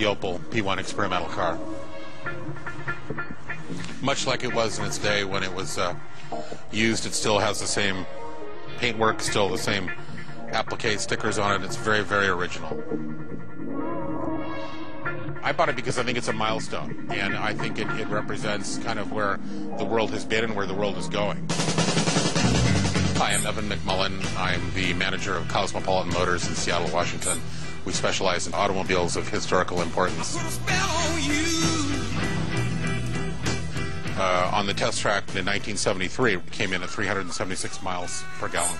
Opel P1 experimental car. Much like it was in its day when it was used, it still has the same paintwork, still the same applique stickers on it. It's very, very original. I bought it because I think it's a milestone, and I think it represents kind of where the world has been and where the world is going. Hi, I'm Evan McMullen. I'm the manager of Cosmopolitan Motors in Seattle, Washington. We specialize in automobiles of historical importance. On the test track in 1973, it came in at 376 miles per gallon.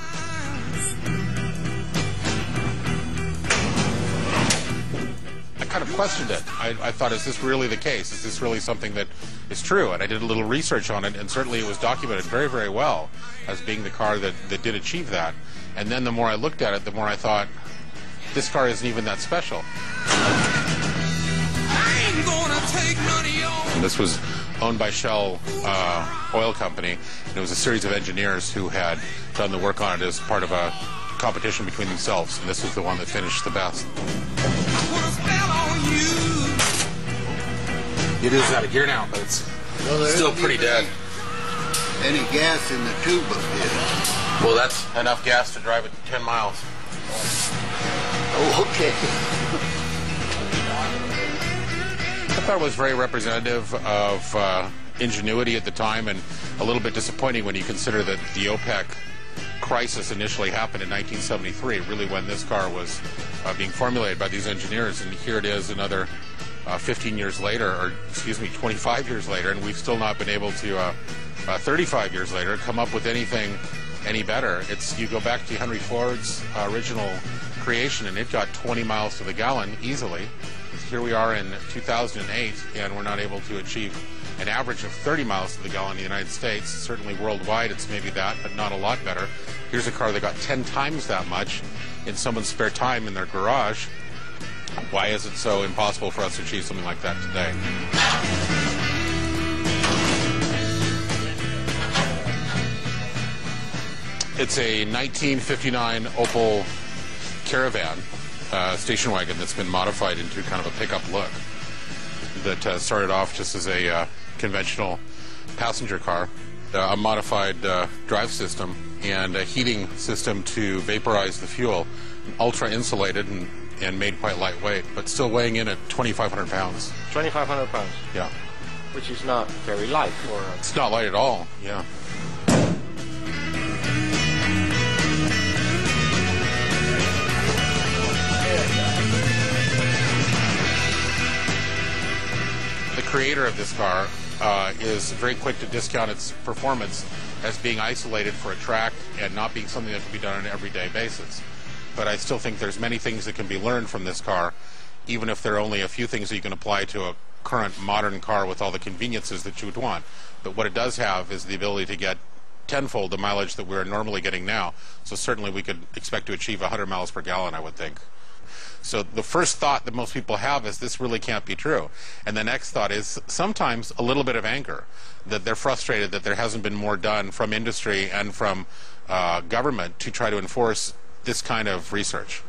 I kind of questioned it. I thought, is this really the case? Is this really something that is true? And I did a little research on it, and certainly it was documented very, very well as being the car that did achieve that. And then the more I looked at it, the more I thought, this car isn't even that special. And this was owned by Shell Oil Company, and it was a series of engineers who had done the work on it as part of a competition between themselves, and this was the one that finished the best. It is out of gear now, but it's still pretty dead. Any gas in the tube up there? Well, that's enough gas to drive it 10 miles. Oh, okay. I thought it was very representative of ingenuity at the time, and a little bit disappointing when you consider that the OPEC crisis initially happened in 1973, really when this car was being formulated by these engineers, and here it is another 15 years later, or excuse me, 25 years later, and we've still not been able to, 35 years later, come up with anything any better. You go back to Henry Ford's original creation, and it got 20 miles to the gallon easily. Here we are in 2008, and we're not able to achieve an average of 30 miles to the gallon in the United States. Certainly worldwide it's maybe that, but not a lot better. Here's a car that got 10 times that much in someone's spare time in their garage. Why is it so impossible for us to achieve something like that today? It's a 1959 Opel Caravan station wagon that's been modified into kind of a pickup look. That started off just as a conventional passenger car, a modified drive system, and a heating system to vaporize the fuel, ultra insulated and made quite lightweight, but still weighing in at 2,500 pounds. 2,500 pounds? Yeah. Which is not very light for a... It's not light at all, yeah. The creator of this car is very quick to discount its performance as being isolated for a track and not being something that can be done on an everyday basis. But I still think there's many things that can be learned from this car, even if there are only a few things that you can apply to a current modern car with all the conveniences that you would want. But what it does have is the ability to get tenfold the mileage that we're normally getting now. So certainly we could expect to achieve 100 miles per gallon, I would think. So the first thought that most people have is this really can't be true. And the next thought is sometimes a little bit of anger, that they're frustrated that there hasn't been more done from industry and from government to try to enforce this kind of research.